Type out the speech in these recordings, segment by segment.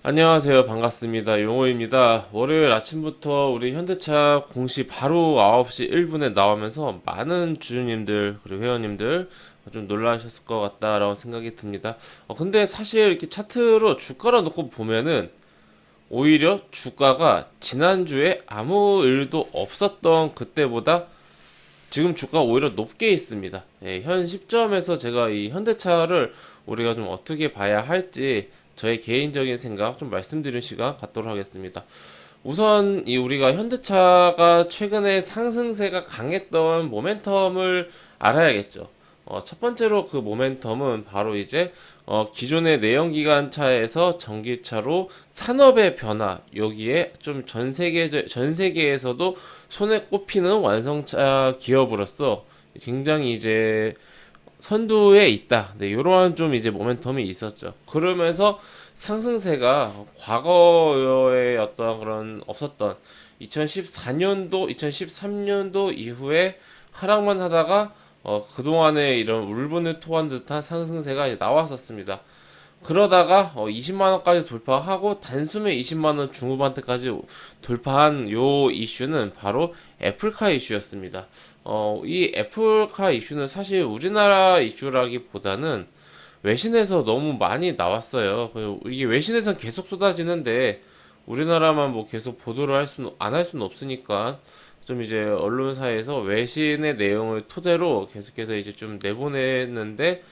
안녕하세요. 반갑습니다. 용호입니다. 월요일 아침부터 우리 현대차 공시 바로 9시 1분에 나오면서 많은 주주님들 그리고 회원님들 좀 놀라셨을 것 같다라고 생각이 듭니다. 근데 사실 이렇게 차트로 주가로 놓고 보면은 오히려 주가가 지난주에 아무 일도 없었던 그때보다 지금 주가가 오히려 높게 있습니다. 예, 현 시점에서 제가 이 현대차를 우리가 좀 어떻게 봐야 할지 저의 개인적인 생각 좀 말씀드리는 시간 갖도록 하겠습니다. 우선 이 우리가 현대차가 최근에 상승세가 강했던 모멘텀을 알아야겠죠. 첫 번째로 그 모멘텀은 바로 이제 기존의 내연기관차에서 전기차로 산업의 변화, 여기에 좀 전 세계에서도 손에 꼽히는 완성차 기업으로서 굉장히 이제 선두에 있다. 네, 이러한 좀 이제 모멘텀이 있었죠. 그러면서 상승세가 과거의 어떤 그런 없었던 2014년도, 2013년도 이후에 하락만 하다가 그동안에 이런 울분을 토한 듯한 상승세가 이제 나왔었습니다. 그러다가 20만 원까지 돌파하고 단숨에 20만 원 중후반대까지 돌파한 요 이슈는 바로 애플카 이슈였습니다. 이 애플카 이슈는 사실 우리나라 이슈라기보다는 외신에서 너무 많이 나왔어요. 이게 외신에선 계속 쏟아지는데 우리나라만 뭐 계속 보도를 안 할 수는 없으니까 좀 이제 언론사에서 외신의 내용을 토대로 계속해서 이제 좀 내보냈는데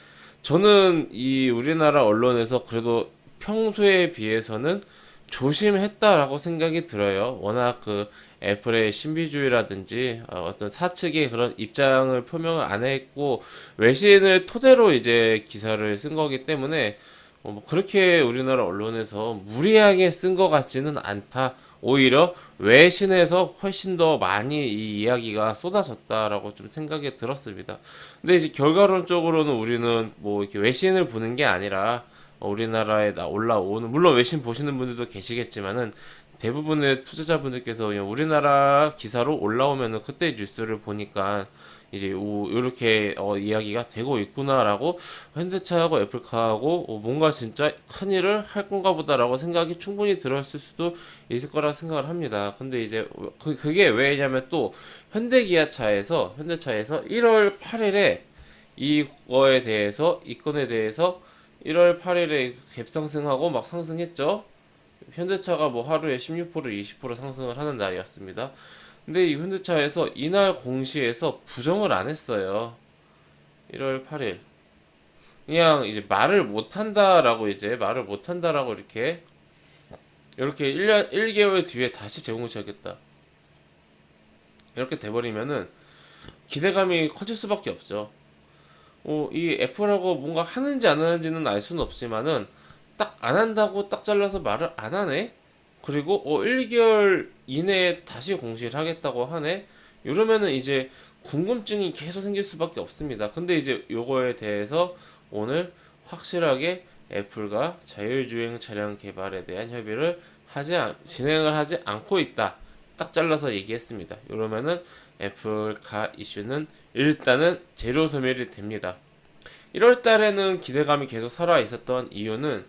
저는 이 우리나라 언론에서 그래도 평소에 비해서는 조심했다라고 생각이 들어요. 워낙 그 애플의 신비주의라든지 어떤 사측의 그런 입장을 표명을 안 했고 외신을 토대로 이제 기사를 쓴 거기 때문에 뭐 그렇게 우리나라 언론에서 무리하게 쓴 것 같지는 않다. 오히려 외신에서 훨씬 더 많이 이 이야기가 쏟아졌다라고 좀 생각이 들었습니다. 근데 이제 결과론적으로는 우리는 뭐 이렇게 외신을 보는 게 아니라 우리나라에 올라오는 물론 외신 보시는 분들도 계시겠지만은 대부분의 투자자분들께서 그냥 우리나라 기사로 올라오면은 그때 뉴스를 보니까 이제 이렇게 이야기가 되고 있구나라고 현대차하고 애플카하고 뭔가 진짜 큰일을 할 건가 보다라고 생각이 충분히 들었을 수도 있을 거라 생각을 합니다. 근데 이제 그게 왜냐면 또 현대차에서 1월 8일에 이 건에 대해서 1월 8일에 갭상승하고 막 상승했죠. 현대차가 뭐 하루에 16% 20% 상승을 하는 날이었습니다. 근데 이 현대차에서 이날 공시에서 부정을 안 했어요. 1월 8일. 그냥 이제 말을 못한다라고 이렇게 1개월 뒤에 다시 제공을 시작했다. 이렇게 돼버리면은 기대감이 커질 수밖에 없죠. 이 애플하고 뭔가 하는지 안 하는지는 알 수는 없지만은 딱 안 한다고 딱 잘라서 말을 안 하네? 그리고 1개월 이내에 다시 공시를 하겠다고 하네? 이러면은 이제 궁금증이 계속 생길 수밖에 없습니다. 근데 이제 요거에 대해서 오늘 확실하게 애플과 자율주행 차량 개발에 대한 협의를 진행을 하지 않고 있다. 딱 잘라서 얘기했습니다. 이러면은 애플카 이슈는 일단은 재료 소멸이 됩니다. 1월 달에는 기대감이 계속 살아 있었던 이유는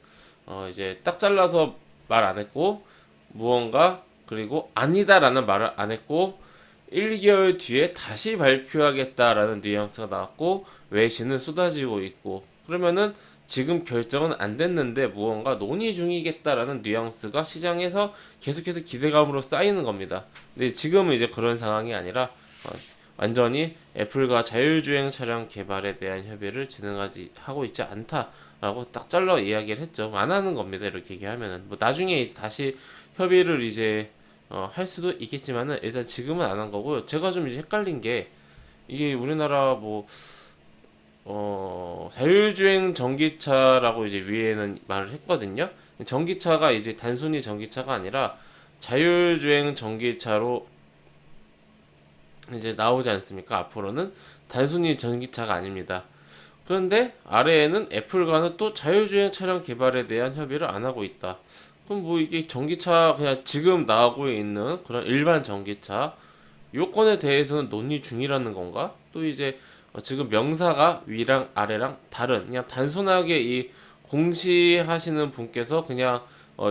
이제 딱 잘라서 말 안 했고 무언가 그리고 아니다라는 말을 안 했고 1개월 뒤에 다시 발표하겠다라는 뉘앙스가 나왔고 외신은 쏟아지고 있고 그러면은 지금 결정은 안 됐는데 무언가 논의 중이겠다라는 뉘앙스가 시장에서 계속해서 기대감으로 쌓이는 겁니다. 근데 지금은 이제 그런 상황이 아니라 완전히 애플과 자율주행 차량 개발에 대한 협의를 하고 있지 않다라고 딱 잘라 이야기를 했죠. 안 하는 겁니다. 이렇게 얘기하면은 뭐 나중에 이제 다시 협의를 이제 할 수도 있겠지만은 일단 지금은 안 한 거고요. 제가 좀 이제 헷갈린 게 이게 우리나라 뭐 자율주행 전기차라고 이제 위에는 말을 했거든요. 전기차가 이제 단순히 전기차가 아니라 자율주행 전기차로 이제 나오지 않습니까? 앞으로는 단순히 전기차가 아닙니다. 그런데 아래에는 애플과는 또 자율주행 차량 개발에 대한 협의를 안 하고 있다. 그럼 뭐 이게 전기차 그냥 지금 나오고 있는 그런 일반 전기차 요건에 대해서는 논의 중이라는 건가? 또 이제 지금 명사가 위랑 아래랑 다른 그냥 단순하게 이 공시하시는 분께서 그냥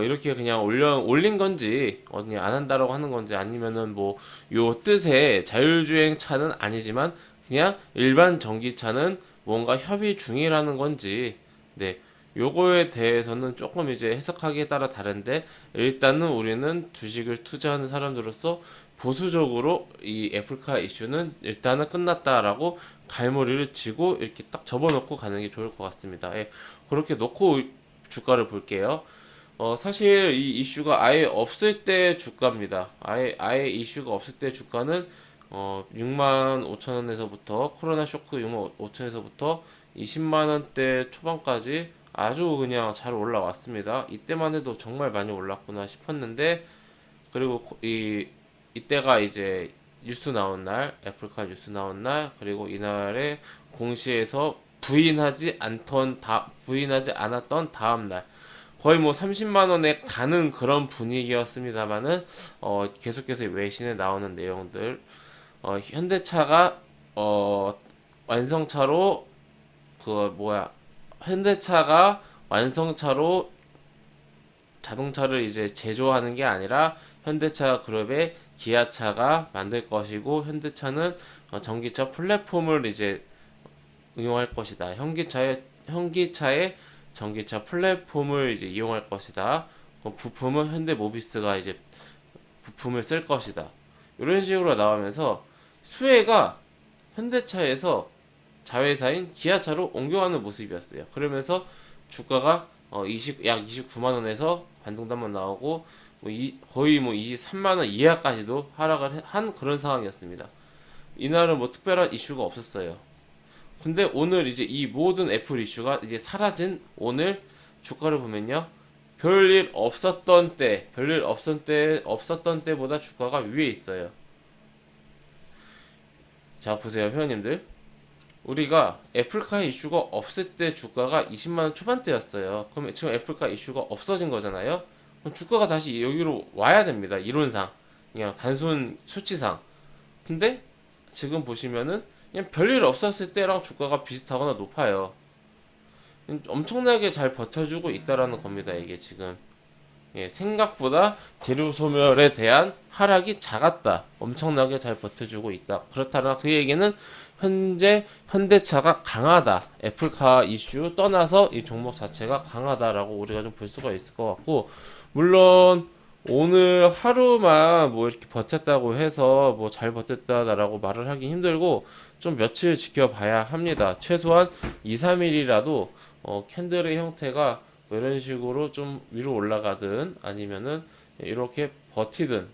이렇게 그냥 올린 건지, 그냥 안 한다라고 하는 건지, 아니면은 뭐, 요 뜻의 자율주행 차는 아니지만, 그냥 일반 전기차는 뭔가 협의 중이라는 건지, 네. 요거에 대해서는 조금 이제 해석하기에 따라 다른데, 일단은 우리는 주식을 투자하는 사람들로서 보수적으로 이 애플카 이슈는 일단은 끝났다라고 갈무리를 지고 이렇게 딱 접어놓고 가는 게 좋을 것 같습니다. 예, 그렇게 놓고 주가를 볼게요. 사실 이 이슈가 아예 없을 때 주가입니다. 아예 이슈가 없을 때 주가는 6만 5천 원에서부터 코로나 쇼크 6만 5천 원에서부터 20만 원대 초반까지 아주 그냥 잘 올라왔습니다. 이때만 해도 정말 많이 올랐구나 싶었는데, 그리고 이때가 이제 뉴스 나온 날, 애플카 뉴스 나온 날, 그리고 이날에 공시에서 부인하지 않았던 다음 날, 거의 뭐 30만 원에 가는 그런 분위기였습니다만은 계속해서 외신에 나오는 내용들, 현대차가 완성차로 그 뭐야 현대차가 완성차로 자동차를 이제 제조하는 게 아니라 현대차 그룹의 기아차가 만들 것이고, 현대차는 전기차 플랫폼을 이제 응용할 것이다. 현기차의 전기차 플랫폼을 이제 이용할 것이다. 부품은 현대모비스가 이제 부품을 쓸 것이다. 이런 식으로 나오면서 수혜가 현대차에서 자회사인 기아차로 옮겨가는 모습이었어요. 그러면서 주가가 약 29만 원에서 반등도 한번 나오고 거의 뭐 23만 원 이하까지도 하락을 한 그런 상황이었습니다. 이날은 뭐 특별한 이슈가 없었어요. 근데 오늘 이제 이 모든 애플 이슈가 이제 사라진 오늘 주가를 보면요. 별일 없었던 때보다 주가가 위에 있어요. 자, 보세요, 회원님들. 우리가 애플카 이슈가 없을 때 주가가 20만원 초반대였어요. 그럼 지금 애플카 이슈가 없어진 거잖아요. 그럼 주가가 다시 여기로 와야 됩니다. 이론상. 그냥 단순 수치상. 근데 지금 보시면은 그냥 별일 없었을 때랑 주가가 비슷하거나 높아요. 엄청나게 잘 버텨주고 있다라는 겁니다. 이게 지금. 예, 생각보다 재료 소멸에 대한 하락이 작았다. 엄청나게 잘 버텨주고 있다. 그렇다면 그 얘기는 현재 현대차가 강하다. 애플카 이슈 떠나서 이 종목 자체가 강하다라고 우리가 좀 볼 수가 있을 것 같고, 물론 오늘 하루만 뭐 이렇게 버텼다고 해서 뭐 잘 버텼다라고 말을 하기 힘들고, 좀 며칠 지켜봐야 합니다. 최소한 2, 3일이라도 캔들의 형태가 뭐 이런 식으로 좀 위로 올라가든, 아니면은 이렇게 버티든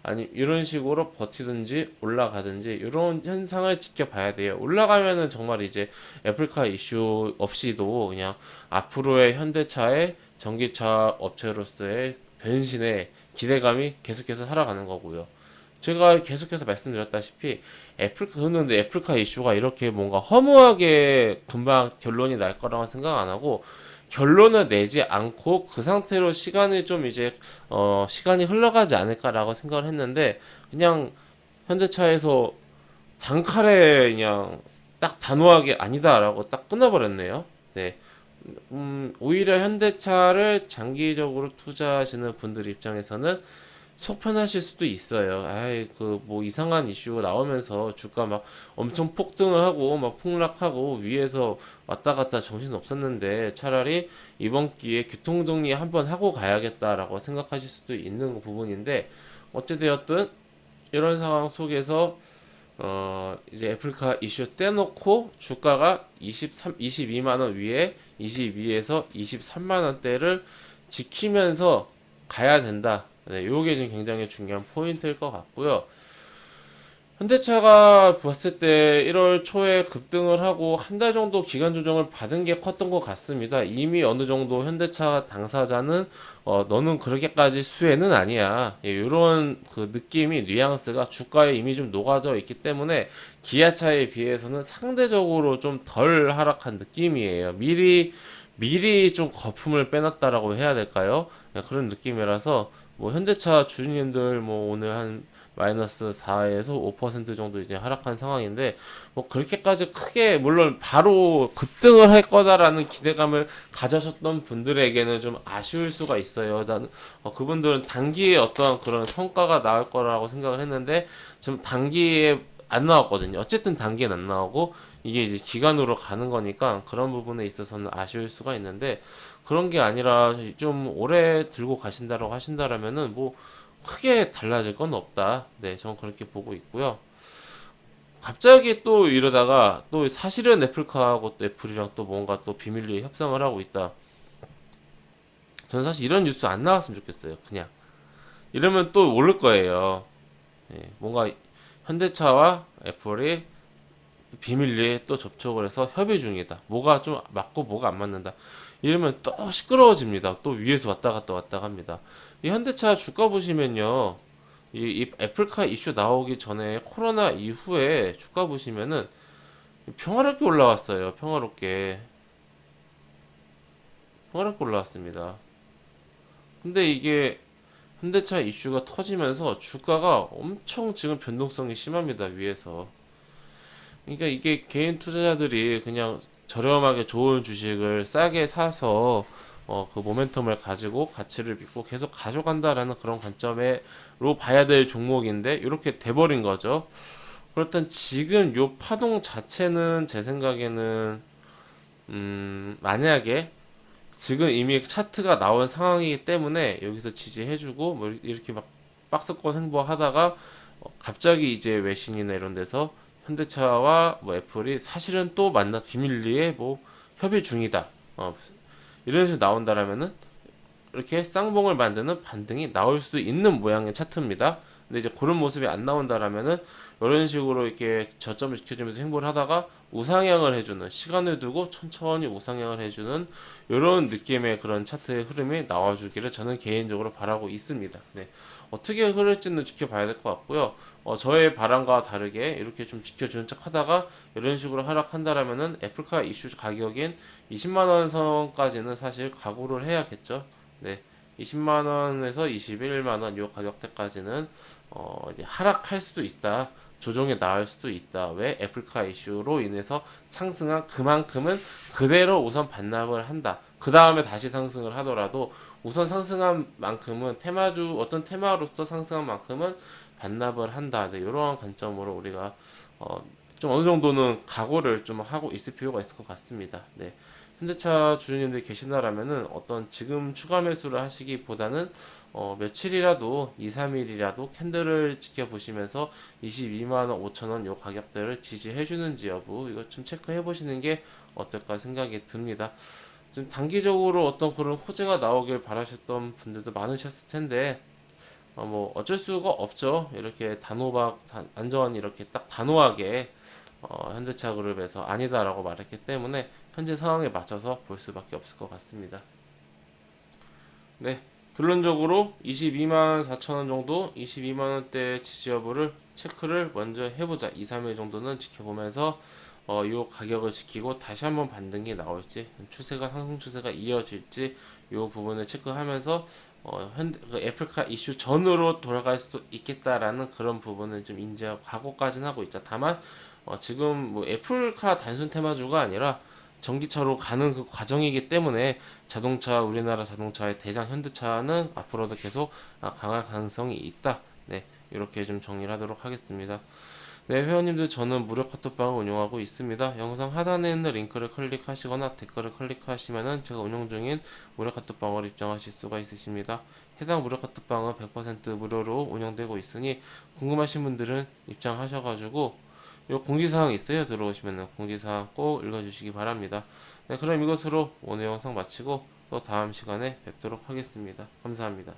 아니 이런 식으로 버티든지 올라가든지 이런 현상을 지켜봐야 돼요. 올라가면은 정말 이제 애플카 이슈 없이도 그냥 앞으로의 현대차의 전기차 업체로서의 변신의 기대감이 계속해서 살아가는 거고요. 제가 계속해서 말씀드렸다시피 저는 애플카 이슈가 이렇게 뭔가 허무하게 금방 결론이 날 거라고 생각 안 하고, 결론을 내지 않고 그 상태로 시간이 좀 이제 시간이 흘러가지 않을까라고 생각을 했는데, 그냥 현대차에서 단칼에 그냥 딱 단호하게 아니다라고 딱 끊어버렸네요. 네. 오히려 현대차를 장기적으로 투자하시는 분들 입장에서는 속편하실 수도 있어요. 아이, 뭐 이상한 이슈가 나오면서 주가 막 엄청 폭등을 하고 막 폭락하고 위에서 왔다 갔다 정신 없었는데, 차라리 이번 기회에 교통정리 한번 하고 가야겠다라고 생각하실 수도 있는 부분인데, 어찌되었든 이런 상황 속에서 이제 애플카 이슈 떼놓고 주가가 22만 원 위에 22에서 23만 원대를 지키면서 가야 된다. 네, 요게 지금 굉장히 중요한 포인트일 것 같고요. 현대차가 봤을 때 1월 초에 급등을 하고 한 달 정도 기간 조정을 받은 게 컸던 것 같습니다. 이미 어느 정도 현대차 당사자는 너는 그렇게까지 수혜는 아니야. 예, 이런 그 느낌이 뉘앙스가 주가에 이미 좀 녹아져 있기 때문에 기아차에 비해서는 상대적으로 좀 덜 하락한 느낌이에요. 미리 좀 거품을 빼놨다라고 해야 될까요? 예, 그런 느낌이라서 뭐 현대차 주주님들 뭐 오늘 한 마이너스 4에서 5% 정도 이제 하락한 상황인데, 뭐 그렇게까지 크게 물론 바로 급등을 할 거다라는 기대감을 가져셨던 분들에게는 좀 아쉬울 수가 있어요. 그분들은 단기에 어떤 그런 성과가 나올 거라고 생각을 했는데 좀 단기에 안 나왔거든요. 어쨌든 단기엔 안 나오고 이게 이제 기간으로 가는 거니까 그런 부분에 있어서는 아쉬울 수가 있는데, 그런 게 아니라 좀 오래 들고 가신다라고 하신다라면은 뭐 크게 달라질 건 없다. 네, 저는 그렇게 보고 있고요. 갑자기 또 이러다가 또 사실은 애플카하고 또 애플이랑 또 뭔가 또 비밀리에 협상을 하고 있다. 저는 사실 이런 뉴스 안 나왔으면 좋겠어요. 그냥 이러면 또 오를 거예요. 예, 뭔가 현대차와 애플이 비밀리에 또 접촉을 해서 협의 중이다. 뭐가 좀 맞고 뭐가 안 맞는다. 이러면 또 시끄러워집니다. 또 위에서 왔다 갔다 왔다 갑니다. 이 현대차 주가 보시면요. 이 애플카 이슈 나오기 전에 코로나 이후에 주가 보시면은 평화롭게 올라왔어요. 평화롭게 올라왔습니다. 근데 이게 현대차 이슈가 터지면서 주가가 엄청 지금 변동성이 심합니다. 위에서. 그러니까 이게 개인 투자자들이 그냥 저렴하게 좋은 주식을 싸게 사서 그 모멘텀을 가지고 가치를 믿고 계속 가져간다라는 그런 관점으로 봐야 될 종목인데 이렇게 돼버린 거죠. 그렇다면 지금 요 파동 자체는 제 생각에는 만약에 지금 이미 차트가 나온 상황이기 때문에 여기서 지지해주고 뭐 이렇게 막 박스권 행보하다가 갑자기 이제 외신이나 이런 데서 현대차와 뭐 애플이 사실은 또 만나 비밀리에 뭐 협의 중이다. 이런 식으로 나온다라면은 이렇게 쌍봉을 만드는 반등이 나올 수도 있는 모양의 차트입니다. 근데 이제 그런 모습이 안 나온다라면은 이런 식으로 이렇게 저점을 지켜주면서 행보를 하다가 우상향을 해주는, 시간을 두고 천천히 우상향을 해주는 이런 느낌의 그런 차트의 흐름이 나와주기를 저는 개인적으로 바라고 있습니다. 네. 어떻게 흐를지는 지켜봐야 될 것 같고요. 저의 바람과 다르게 이렇게 좀 지켜주는 척 하다가 이런 식으로 하락한다라면은 애플카 이슈 가격인 20만 원 선까지는 사실 각오를 해야겠죠. 네. 20만 원에서 21만 원 요 가격대까지는 이제 하락할 수도 있다. 조정에 나올 수도 있다. 왜? 애플카 이슈로 인해서 상승한 그만큼은 그대로 우선 반납을 한다. 그 다음에 다시 상승을 하더라도 우선 상승한 만큼은 어떤 테마로서 상승한 만큼은 반납을 한다. 네, 이러한 관점으로 우리가 좀 어느 정도는 각오를 좀 하고 있을 필요가 있을 것 같습니다. 네. 현대차 주주님들 계신다라면은 어떤 지금 추가 매수를 하시기보다는 며칠이라도 2, 3일이라도 캔들을 지켜보시면서 22만 원, 5천 원 요 가격대를 지지해 주는지 여부 이거 좀 체크해 보시는 게 어떨까 생각이 듭니다. 좀 단기적으로 어떤 그런 호재가 나오길 바라셨던 분들도 많으셨을 텐데 뭐 어쩔 수가 없죠. 이렇게 안전 이렇게 딱 단호하게 현대차 그룹에서 아니다라고 말했기 때문에 현재 상황에 맞춰서 볼 수밖에 없을 것 같습니다. 네, 결론적으로 22만 4천 원 정도, 22만 원대 지지 여부를 체크를 먼저 해보자. 2, 3일 정도는 지켜보면서 이 가격을 지키고 다시 한번 반등이 나올지, 상승 추세가 이어질지 이 부분을 체크하면서 애플카 이슈 전으로 돌아갈 수도 있겠다라는 그런 부분을 좀 인지하고 각오까지는 하고 있죠. 다만 지금 뭐 애플카 단순 테마주가 아니라 전기차로 가는 그 과정이기 때문에 우리나라 자동차의 대장 현대차는 앞으로도 계속 강할 가능성이 있다. 네, 이렇게 좀 정리를 하도록 하겠습니다. 네, 회원님들 저는 무료 카톡방을 운영하고 있습니다. 영상 하단에 있는 링크를 클릭하시거나 댓글을 클릭하시면은 제가 운영 중인 무료 카톡방을 입장하실 수가 있으십니다. 해당 무료 카톡방은 100% 무료로 운영되고 있으니 궁금하신 분들은 입장하셔가지고 요 공지사항 있어요. 들어오시면은 공지사항 꼭 읽어주시기 바랍니다. 네, 그럼 이것으로 오늘 영상 마치고 또 다음 시간에 뵙도록 하겠습니다. 감사합니다.